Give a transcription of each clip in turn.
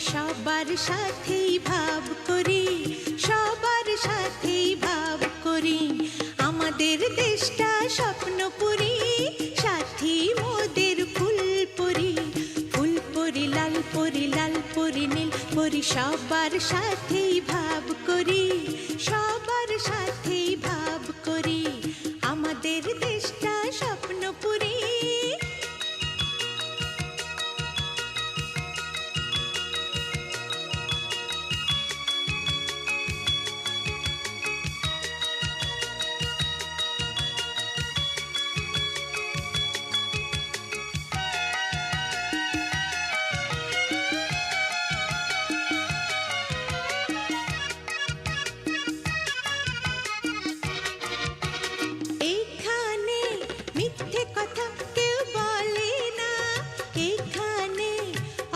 সবার সাথেই ভাব করি, সবার সাথেই ভাব করি। আমাদের দেশটা স্বপ্নপুরী, সাথী মোদের ফুলপুরি। ফুলপুরি লাল পরি, লাল পরি নীল পরি, সবার সাথেই ভাব করি, সবার সাথেই ভাব করি। আমাদের দেশটা স্বপ্নপুরী।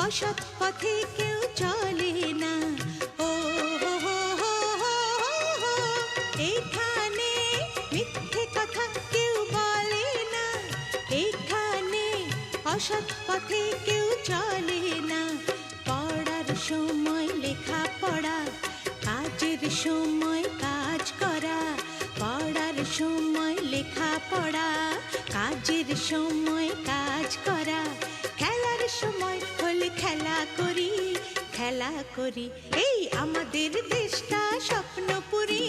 অসৎ পথে কেউ চলে না। ও এখানে মিথ্যে কথা কেউ বলে না, এখানে অসৎ পথে কেউ চলে না। পড়ার সময় লেখা পড়া, কাজের সময় কাজ করা। পড়ার সময় লেখা পড়া, কাজের সময় কাজ করা। খেলার সময় হলে খেলা করি, খেলা করি। এই আমাদের দেশটা স্বপ্নপুরী।